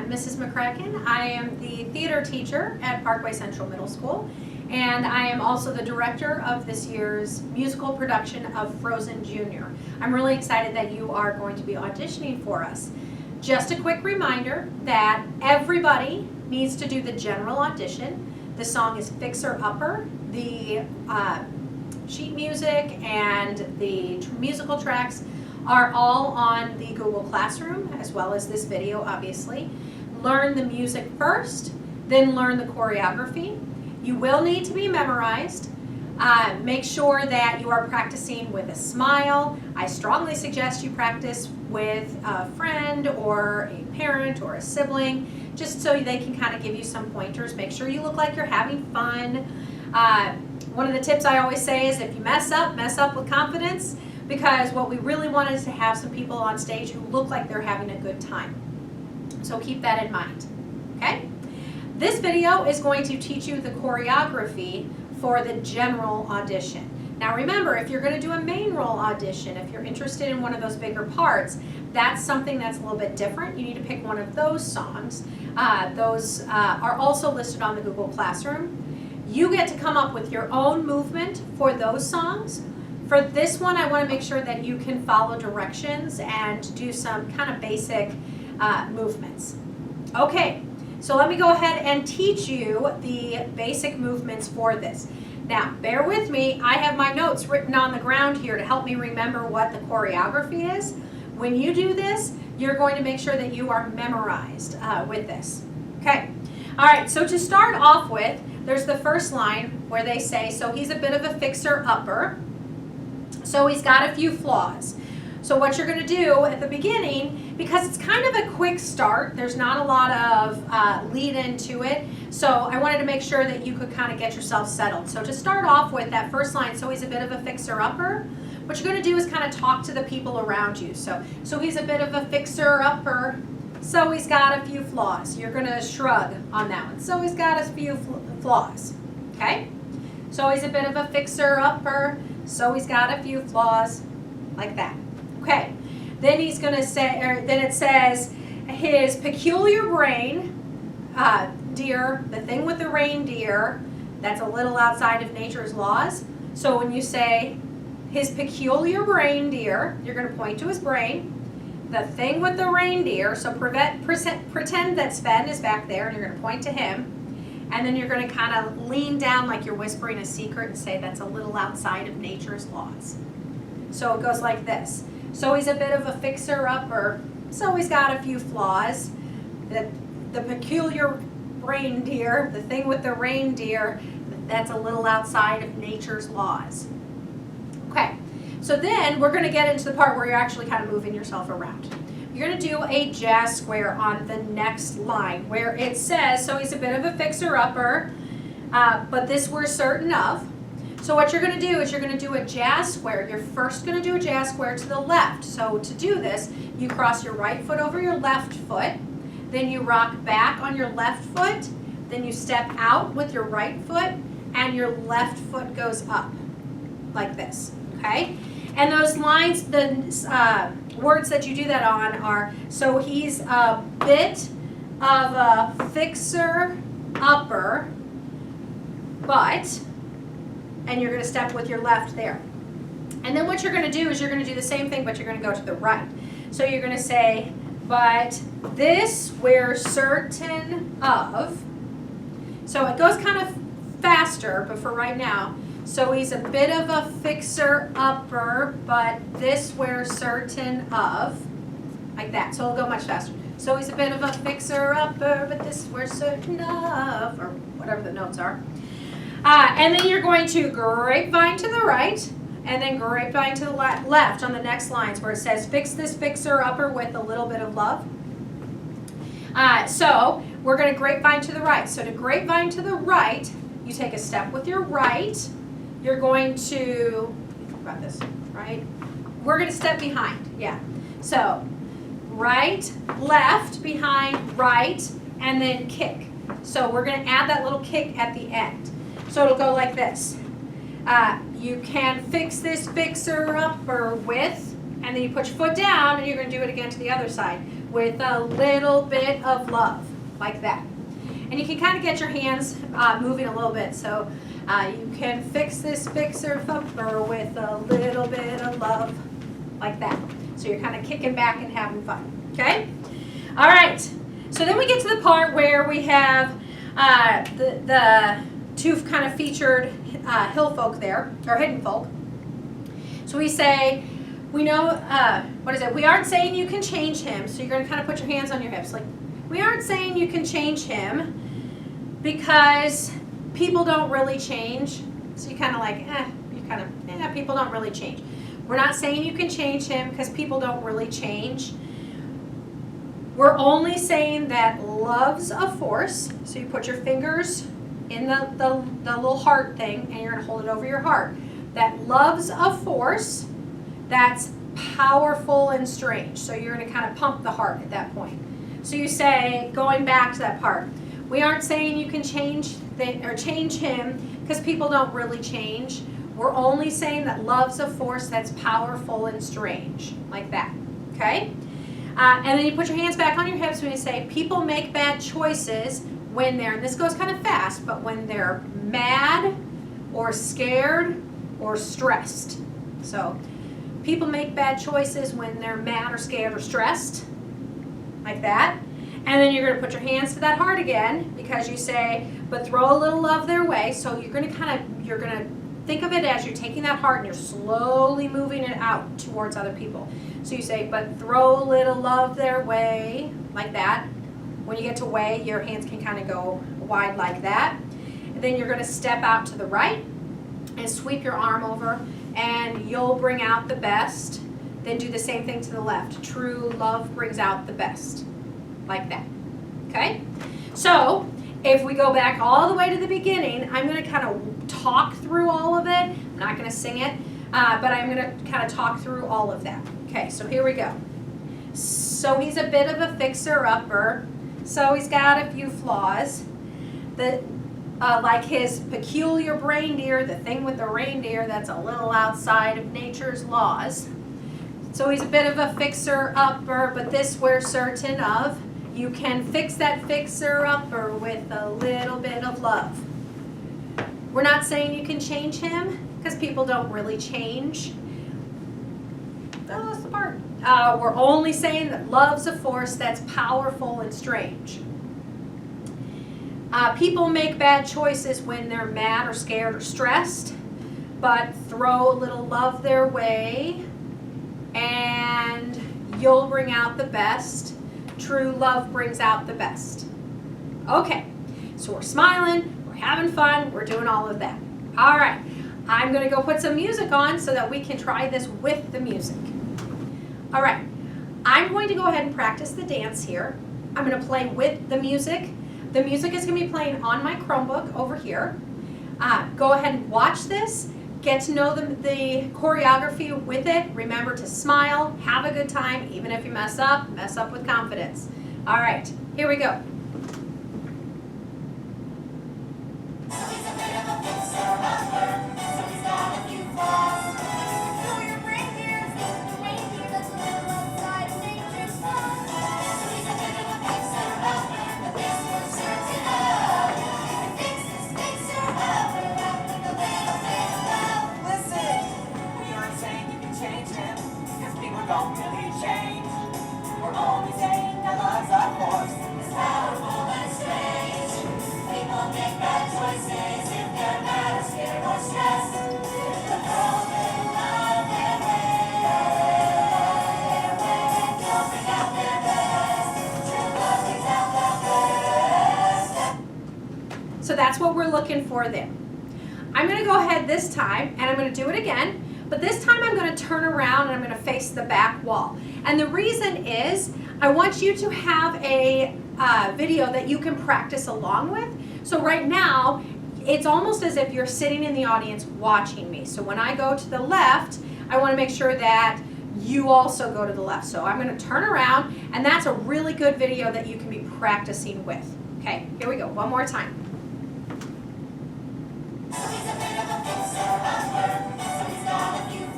I'm Mrs. McCracken. I am the theater teacher at Parkway Central Middle School, and I am also the director of this year's musical production of Frozen Junior. I'm really excited that you are going to be auditioning for us. Just a quick reminder that everybody needs to do the general audition. The song is Fixer Upper. The sheet music and the musical tracks are all on the Google Classroom, as well as this video, obviously. Learn the music first, then learn the choreography. You will need to be memorized. Make sure that you are practicing with a smile. I strongly suggest you practice with a friend or a parent or a sibling, just so they can kind of give you some pointers. Make sure you look like you're having fun. One of the tips I always say is if you mess up with confidence, because what we really want is to have some people on stage who look like they're having a good time. So keep that in mind, okay? This video is going to teach you the choreography for the general audition. Now remember, if you're going to do a main role audition, if you're interested in one of those bigger parts, that's something that's a little bit different. You need to pick one of those songs. Those are also listed on the Google Classroom. You get to come up with your own movement for those songs. For this one, I want to make sure that you can follow directions and do some kind of basic movements. Okay, so let me go ahead and teach you the basic movements for this. Now, bear with me. I have my notes written on the ground here to help me remember what the choreography is. When you do this, you're going to make sure that you are memorized with this. Okay, all right, so to start off with, there's the first line where they say, so he's a bit of a fixer-upper. So he's got a few flaws. So what you're going to do at the beginning, because it's kind of a quick start, there's not a lot of lead into it, so I wanted to make sure that you could kind of get yourself settled. So to start off with that first line, so he's a bit of a fixer-upper, what you're going to do is kind of talk to the people around you. So he's a bit of a fixer-upper, so he's got a few flaws. You're going to shrug on that one. So he's got a few flaws, okay? So he's a bit of a fixer-upper, so he's got a few flaws, like that. Okay, then he's going to say, or then it says, his peculiar brain, deer, the thing with the reindeer, that's a little outside of nature's laws. So when you say his peculiar brain deer, you're going to point to his brain. The thing with the reindeer, so pretend that Sven is back there, and you're going to point to him. And then you're going to kind of lean down like you're whispering a secret and say that's a little outside of nature's laws. So it goes like this. So he's a bit of a fixer-upper, so he's got a few flaws. The peculiar reindeer, the thing with the reindeer, that's a little outside of nature's laws. Okay, so then we're going to get into the part where you're actually kind of moving yourself around. You're going to do a jazz square on the next line where it says, so he's a bit of a fixer-upper, but this we're certain of. So what you're going to do is you're going to do a jazz square. You're first going to do a jazz square to the left. So to do this, you cross your right foot over your left foot, then you rock back on your left foot, then you step out with your right foot, and your left foot goes up like this, okay? And those lines, the words that you do that on are, so he's a bit of a fixer-upper, but, and you're going to step with your left there. And then what you're going to do is you're going to do the same thing, but you're going to go to the right. So you're going to say, but this we're certain of. So it goes kind of faster, but for right now, so he's a bit of a fixer-upper, but this we're certain of, like that. So it'll go much faster. So he's a bit of a fixer-upper, but this we're certain of, or whatever the notes are. And then you're going to grapevine to the right, and then grapevine to the left on the next lines where it says, fix this fixer-upper with a little bit of love. So we're going to grapevine to the right. So to grapevine to the right, you take a step with your right. You're going to, think about this, right? We're going to step behind, yeah. So right, left, behind, right, and then kick. So we're going to add that little kick at the end. So it'll go like this. You can fix this fixer-upper with, and then you put your foot down, and you're going to do it again to the other side. with a little bit of love, like that. And you can kind of get your hands moving a little bit. So you can fix this fixer thumper with a little bit of love, like that. So you're kind of kicking back and having fun, okay? All right, so then we get to the part where we have the two kind of featured hill folk there, or hidden folk. So we say, we know, what is it? We aren't saying you can change him. So you're going to kind of put your hands on your hips. Like, we aren't saying you can change him because people don't really change. So you kind of like, people don't really change. We're not saying you can change him because people don't really change. We're only saying that love's a force. So you put your fingers in the little heart thing and you're going to hold it over your heart. That love's a force that's powerful and strange. So you're going to kind of pump the heart at that point. So you say, going back to that part, we aren't saying you can change him because people don't really change. We're only saying that love's a force that's powerful and strange, like that, okay? And then you put your hands back on your hips when you say, people make bad choices when they're, and this goes kind of fast, but when they're mad or scared or stressed. So people make bad choices when they're mad or scared or stressed, like that. And then you're going to put your hands to that heart again because you say, but throw a little love their way. So you're going to think of it as you're taking that heart and you're slowly moving it out towards other people. So you say, but throw a little love their way, like that. When you get to way, your hands can kind of go wide like that. And then you're going to step out to the right and sweep your arm over and you'll bring out the best. Then do the same thing to the left. True love brings out the best. Like that, okay? So, if we go back all the way to the beginning, I'm going to kind of talk through all of it. I'm not going to sing it, but I'm going to kind of talk through all of that. Okay, so here we go. So he's a bit of a fixer-upper, so he's got a few flaws. Like his peculiar reindeer, the thing with the reindeer that's a little outside of nature's laws. So he's a bit of a fixer-upper, but this we're certain of. You can fix that fixer-upper with a little bit of love. We're not saying you can change him because people don't really change. That's the part. We're only saying that love's a force that's powerful and strange. People make bad choices when they're mad or scared or stressed, but throw a little love their way and you'll bring out the best. True love brings out the best. Okay, so we're smiling, we're having fun, we're doing all of that. All right, I'm going to go put some music on so that we can try this with the music. All right, I'm going to go ahead and practice the dance here. I'm going to play with the music. The music is going to be playing on my Chromebook over here. Go ahead and watch this. Get to know the choreography with it. Remember to smile, have a good time, even if you mess up with confidence. All right, here we go. Don't really change. We're only saying that love's a force. It's powerful and strange. People make bad choices if they're mad or scared or stressed. But throw a little love their way. They'll bring out their best. True love brings out the best. So that's what we're looking for there. I'm going to go ahead this time and I'm going to do it again. But this time I'm going to turn around and I'm going to face the back wall. And the reason is I want you to have a video that you can practice along with. So right now, it's almost as if you're sitting in the audience watching me. So when I go to the left, I want to make sure that you also go to the left. So I'm going to turn around, and that's a really good video that you can be practicing with. Okay, here we go. One more time.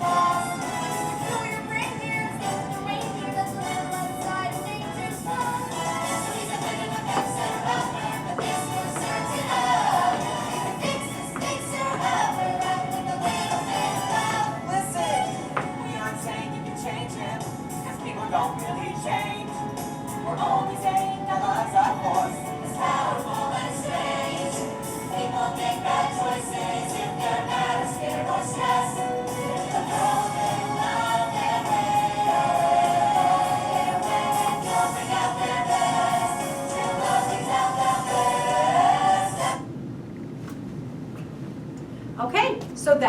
Throw your reindeers, the reindeer that's a little outside of nature's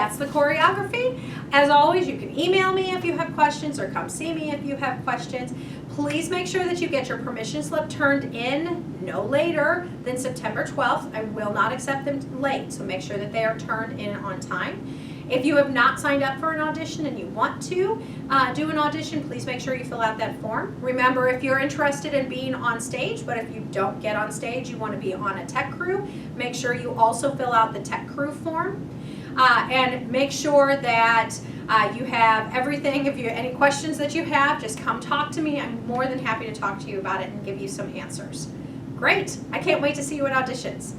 that's the choreography. As always, you can email me if you have questions or come see me if you have questions. Please make sure that you get your permission slip turned in no later than September 12th. I will not accept them late, so make sure that they are turned in on time. If you have not signed up for an audition and you want to do an audition, please make sure you fill out that form. Remember, if you're interested in being on stage, but if you don't get on stage, you want to be on a tech crew, make sure you also fill out the tech crew form. And make sure that you have everything. If you have any questions that you have, just come talk to me. I'm more than happy to talk to you about it and give you some answers. Great. I can't wait to see you at auditions.